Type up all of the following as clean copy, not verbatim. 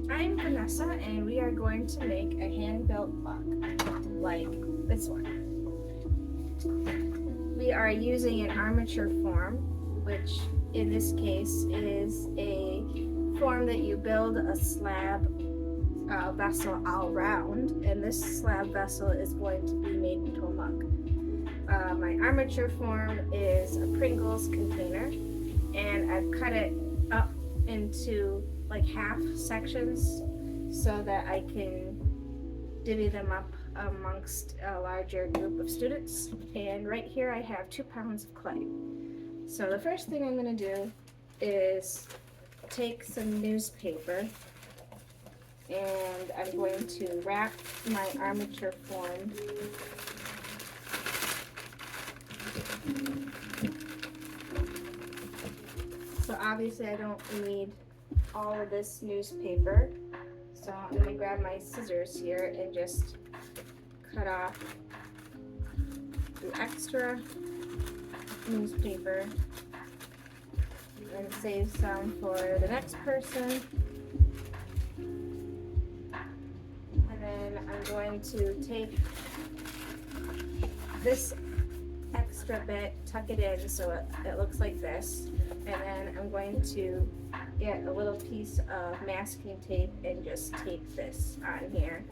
I'm Vanessa, and we are going to make a hand-built mug like this one. We are using an armature form, which in this case is a form that you build a slab vessel all round, and this slab vessel is going to be made into a mug. My armature form is a Pringles container, and I've cut it up into like half sections so that I can divvy them up amongst a larger group of students. And right here I have 2 pounds of clay. So the first thing I'm going to do is take some newspaper, and I'm going to wrap my armature form so obviously I don't need all of this newspaper, so I'm going to grab my scissors here and just cut off the extra newspaper and save some for the next person. And then I'm going to take this extra bit, tuck it in so it looks like this, and then I'm going to get a little piece of masking tape and just tape this on here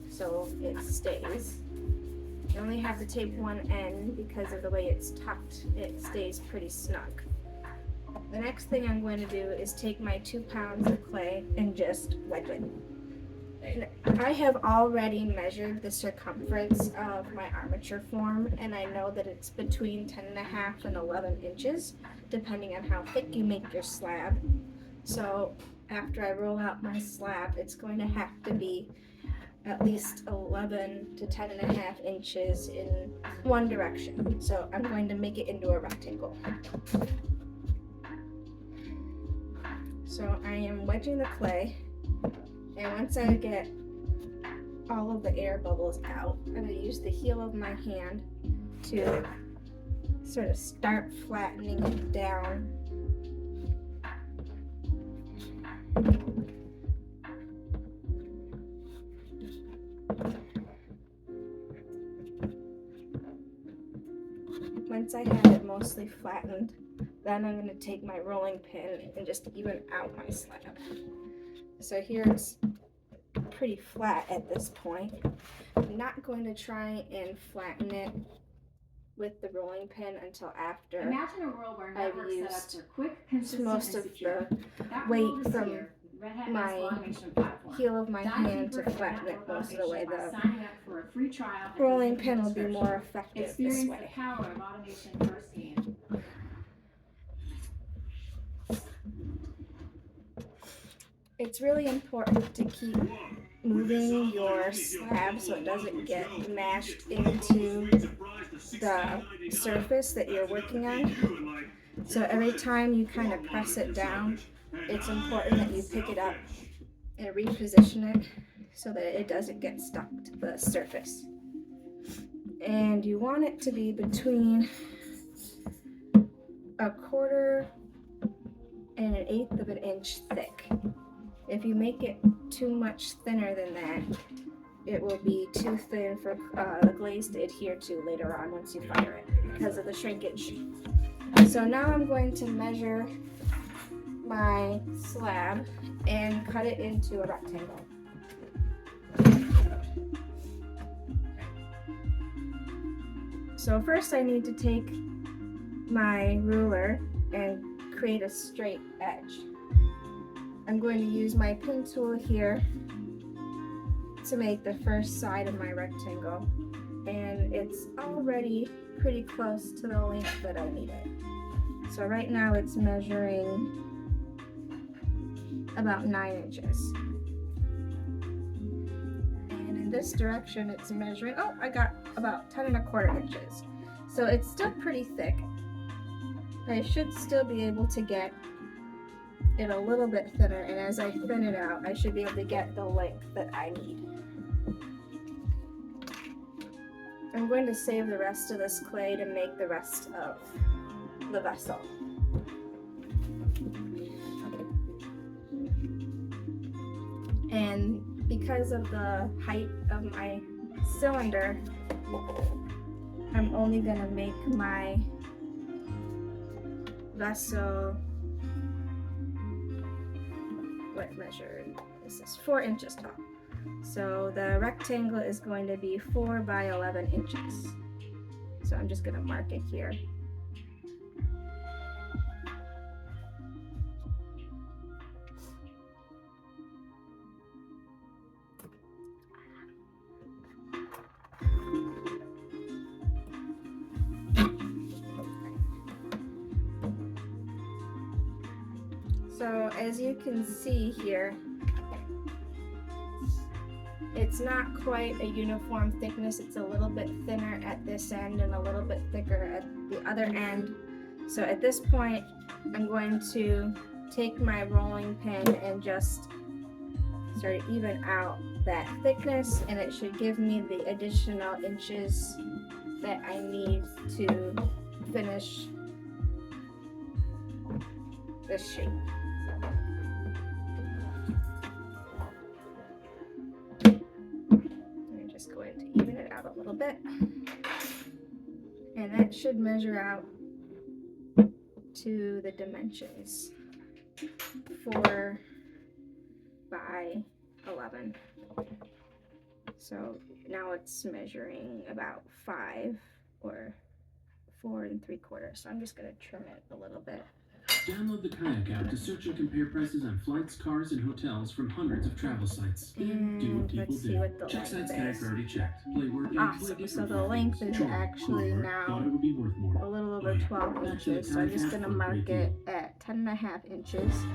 so it stays. You only have to tape one end because of the way it's tucked. It stays pretty snug. The next thing I'm going to do is take my 2 pounds of clay and just wedge it. And I have already measured the circumference of my armature form, and I know that it's between 10.5 and 11 inches, depending on how thick you make your slab. So after I roll out my slab, it's going to have to be at least 11 to 10.5 inches in one direction. So I'm going to make it into a rectangle. So I am wedging the clay, and once I get all of the air bubbles out, I'm going to use the heel of my hand to sort of start flattening it down. Once I have it mostly flattened, then I'm going to take my rolling pin and just even out my slab. So here it's pretty flat at this point. I'm not going to try and flatten it with the rolling pin until after Imagine a world where I've network used setups are quick, consistent, most and of secure. the weight from Red Hat my automation platform. heel of my Dive hand deeper to into flatten it network most of the way. automation by The signing up for a free trial at the rolling link in pin the will be description. more effective this Experience way. the power of automation firsthand. It's really important to keep moving your slab so it doesn't get mashed into the surface that you're working on. So every time you kind of press it down, it's important that you pick it up and reposition it so that it doesn't get stuck to the surface. And you want it to be between 1/4 and 1/8 of an inch thick. If you make it too much thinner than that, it will be too thin for the glaze to adhere to later on once you fire it because of the shrinkage. So now I'm going to measure my slab and cut it into a rectangle. So first I need to take my ruler and create a straight edge. I'm going to use my pin tool here to make the first side of my rectangle, and it's already pretty close to the length that I need it. So right now it's measuring about 9 inches. And in this direction it's measuring, oh, I got about 10.25 inches. So it's still pretty thick. I should still be able to get it a little bit thinner, and as I thin it out, I should be able to get the length that I need. I'm going to save the rest of this clay to make the rest of the vessel. And because of the height of my cylinder, I'm only gonna make my vessel, what measure is this? 4 inches tall. So the rectangle is going to be 4 by 11 inches. So I'm just gonna mark it here. So as you can see here, it's not quite a uniform thickness. It's a little bit thinner at this end and a little bit thicker at the other end. So at this point, I'm going to take my rolling pin and just start to even out that thickness, and it should give me the additional inches that I need to finish this shape. I'm just going to even it out a little bit, and that should measure out to the dimensions, 4 by 11. So now it's measuring about 5 or 4 3/4. So I'm just going to trim it a little bit. Download the Kayak app to search and compare prices on flights, cars, and hotels from hundreds of travel sites. And do what people let's see do. what the Check length sites Kayak is. already checked. Play word game, play Awesome. different So the fun length games. is Troy, actually Clover, now thought it would be worth more. a little over Oh, yeah. 12 Back to the inches. So I'm just Kayak going to for a mark great it deal. at 10.5 inches.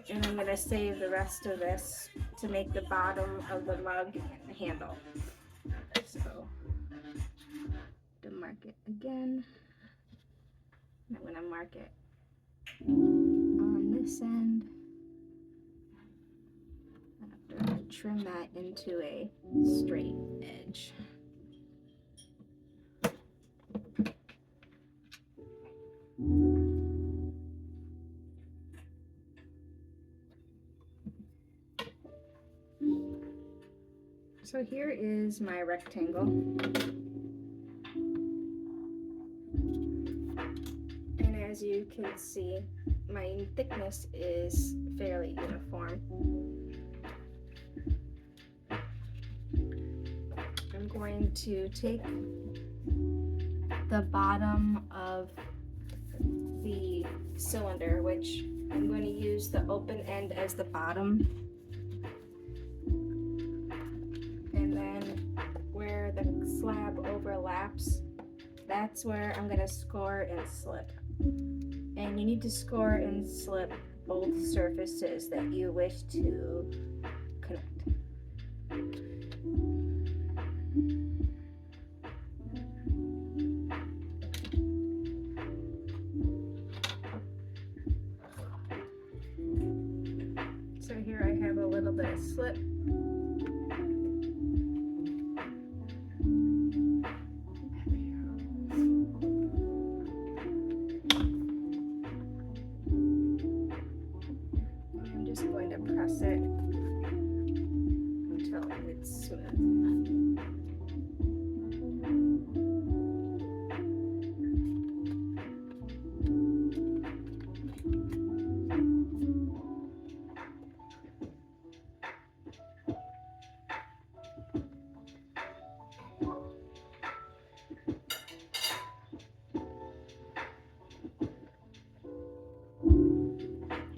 And I'm going to save the rest of this to make the bottom of the mug and the handle. So, to mark it again. And I'm going to mark it on this end. After I trim that into a straight edge. So here is my rectangle. And as you can see, my thickness is fairly uniform. I'm going to take the bottom of the cylinder, which I'm going to use the open end as the bottom. And then where the slab overlaps, that's where I'm going to score and slip. And you need to score and slip both surfaces that you wish to connect. So here I have a little bit of slip. I'm just going to press it until it's smooth.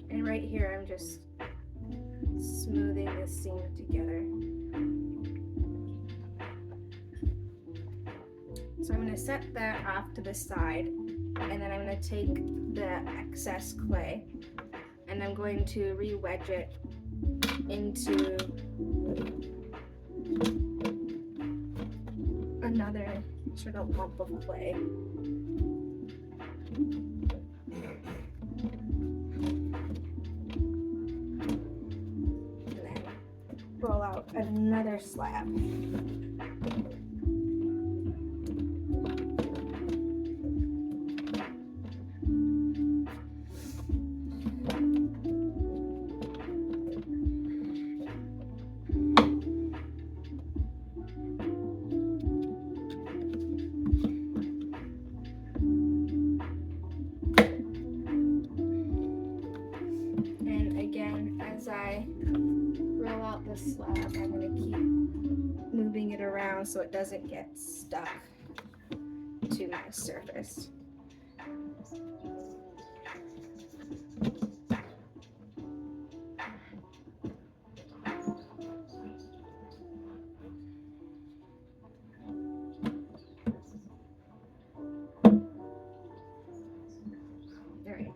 And right here, I'm just smoothing this seam together. So I'm going to set that off to the side, and then I'm going to take the excess clay and I'm going to re-wedge it into another sort of lump of clay. Roll out another slab. the slab, I'm gonna keep moving it around so it doesn't get stuck to my surface. Alright,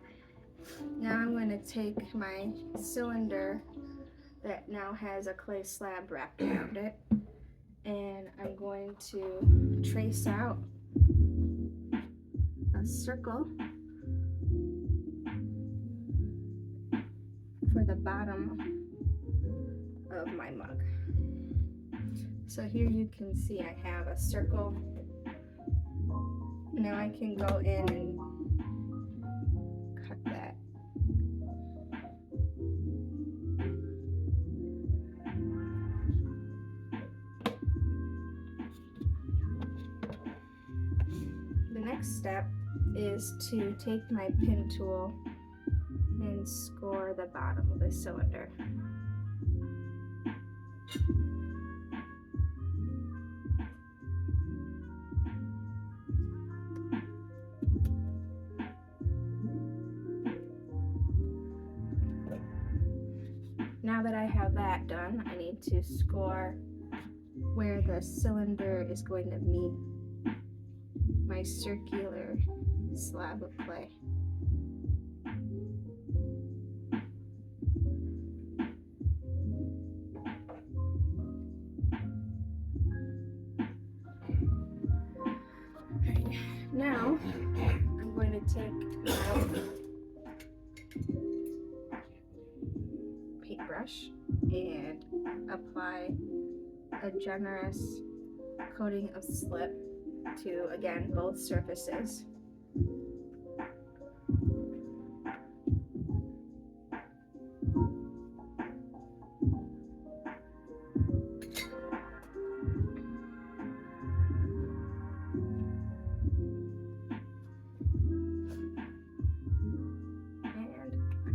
now I'm going to take my cylinder that now has a clay slab wrapped around it, and I'm going to trace out a circle for the bottom of my mug. So here you can see I have a circle. Now I can go in and cut that. The next step is to take my pin tool and score the bottom of the cylinder. Now that I have that done, I need to score where the cylinder is going to meet my circular slab of clay. Now I'm going to take my paintbrush and apply a generous coating of slip to, again, both surfaces.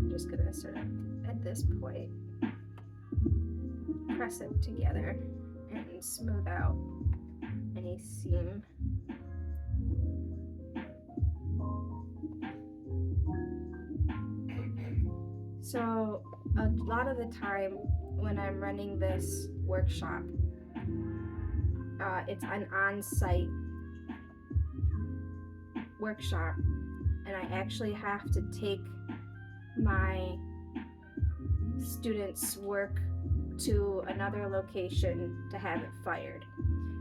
Just gonna sort of, at this point, press it together and smooth out any seam. So a lot of the time when I'm running this workshop, it's an on-site workshop, and I actually have to take my students' work to another location to have it fired.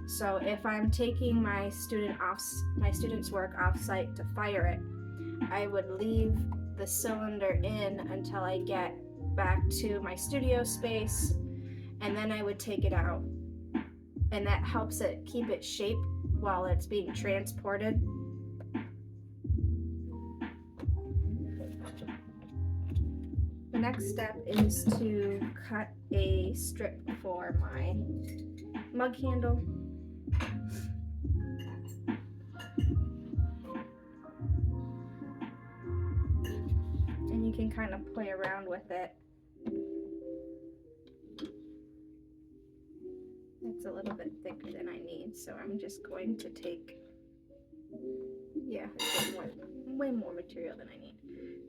So if I'm taking my student's work off-site to fire it, I would leave the cylinder in until I get back to my studio space, and then I would take it out, and that helps it keep its shape while it's being transported. The next step is to cut a strip for my mug handle. And you can kind of play around with it. It's a little bit thicker than I need, so I'm just going to take, yeah, way more material than I need.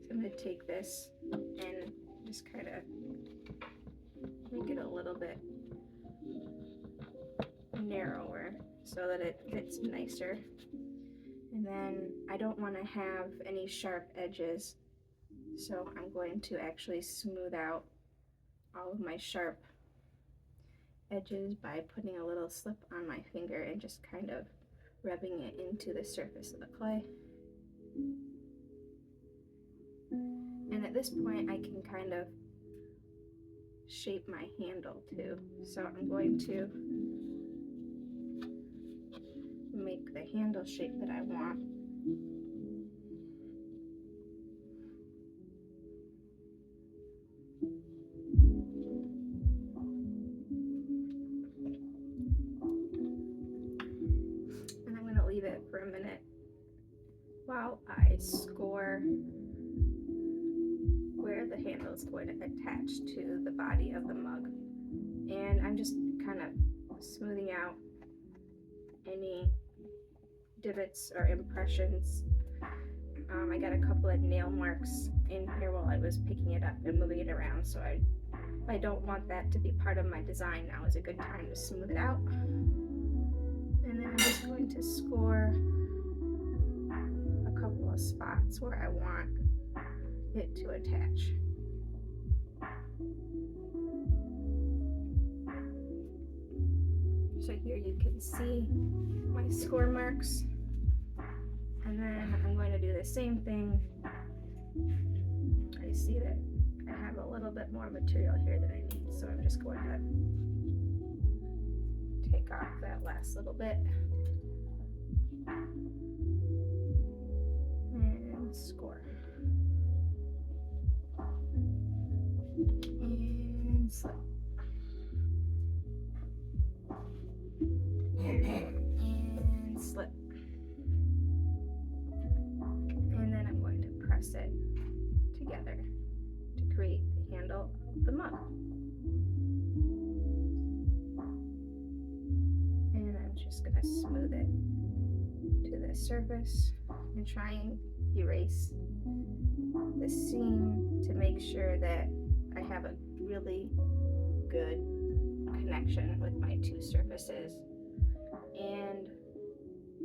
So I'm going to take this and just kind of make it a little bit narrower so that it fits nicer. And then I don't want to have any sharp edges, so I'm going to actually smooth out all of my sharp edges by putting a little slip on my finger and just kind of rubbing it into the surface of the clay. And at this point I can kind of shape my handle too. So I'm going to make the handle shape that I want. And I'm going to leave it for a minute while I score where the handle is going to attach to the body of the mug. And I'm just kind of smoothing out any divots or impressions. I got a couple of nail marks in here while I was picking it up and moving it around, so I don't want that to be part of my design. Now is a good time to smooth it out. And then I'm just going to score a couple of spots where I want it to attach. So here you can see my score marks. And then I'm going to do the same thing. I see that I have a little bit more material here than I need, so I'm just going to take off that last little bit. And score. And slip. And slip. And then I'm going to press it together to create the handle of the mug. And I'm just going to smooth it to the surface and try and erase the seam to make sure that I have a really good connection with my two surfaces. And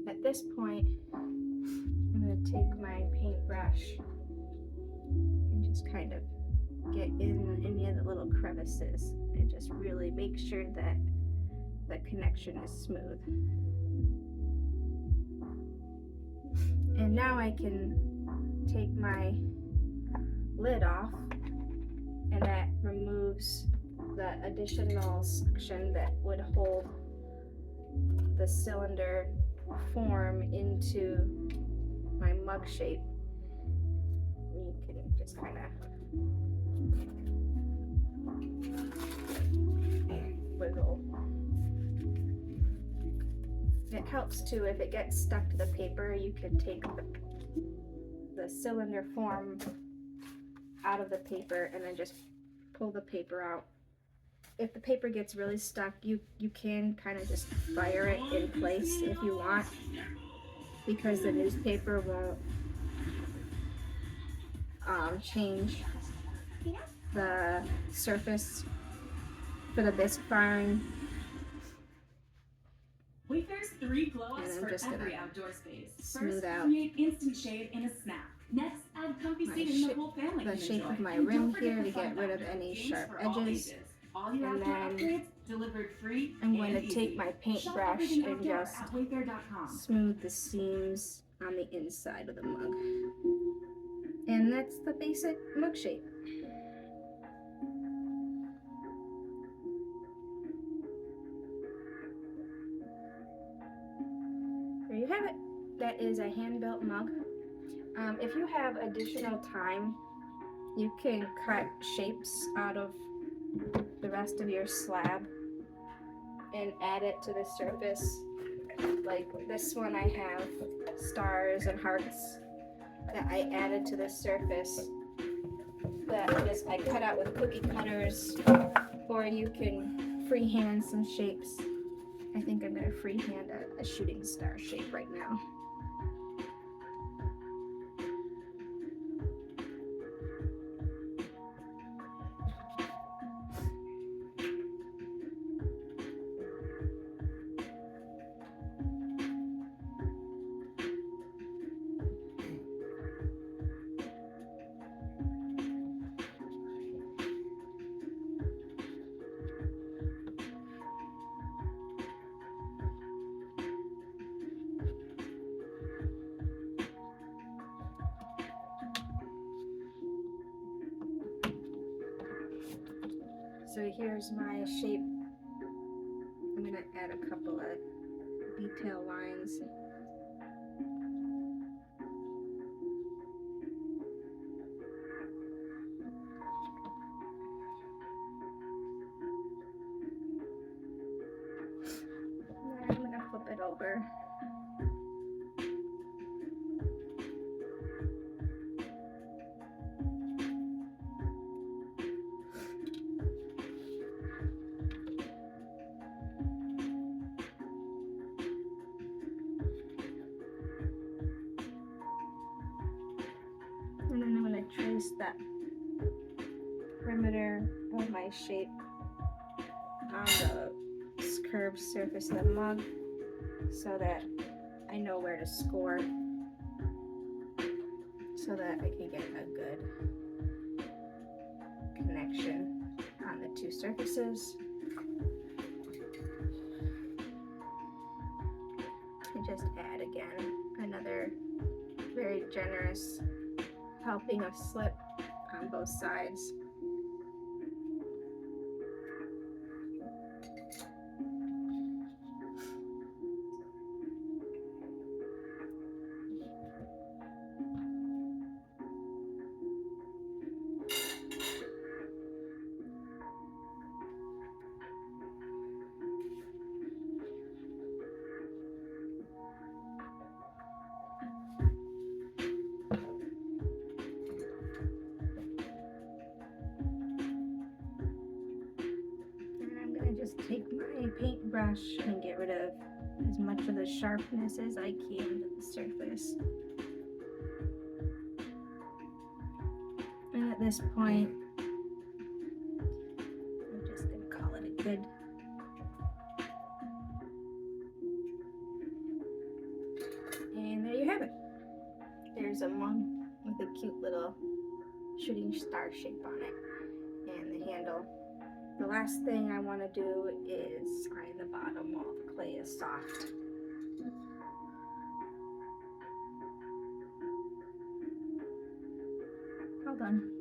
at this point, I'm going to take my paintbrush and just kind of get in any of the little crevices and just really make sure that the connection is smooth. And now I can take my lid off, and that removes the additional section that would hold the cylinder form into my mug shape. You can just kind of wiggle. It helps too if it gets stuck to the paper. You can take the cylinder form out of the paper and then just pull the paper out. If the paper gets really stuck, you can kind of just fire it in place if you want, because the newspaper won't change the surface for the bisque firing. Wayfair's 3 glow-ups And I'm for just every gonna outdoor space. smooth First, out create instant shade in a snap. Next, add comfy my seating the shape- whole family the can shape enjoy. of my And rim don't forget here the to get fun rid of factor, any games sharp for all edges. ages. All your And outdoor then upgrades delivered free I'm going and to take easy. my Shop paintbrush everything and outdoor just at wayfair.com. smooth the seams on the inside of the mug. And that's the basic mug shape. There you have it. That is a hand-built mug. If you have additional time, you can cut shapes out of the rest of your slab and add it to the surface. Like this one, I have stars and hearts that I added to the surface that I cut out with cookie cutters, or you can freehand some shapes. I think I'm gonna freehand a shooting star shape right now. So here's my shape. I'm gonna add a couple of detail lines. And I'm gonna flip it over. that perimeter of my shape on the curved surface of the mug so that I know where to score so that I can get a good connection on the two surfaces. And just add again another very generous helping of slip on both sides. Just take my paintbrush and get rid of as much of the sharpness as I can to the surface. And at this point, I'm just going to call it a good. And there you have it. There's a mug with a cute little shooting star shape on it and the handle. The last thing I want to do is iron the bottom while the clay is soft. Well done.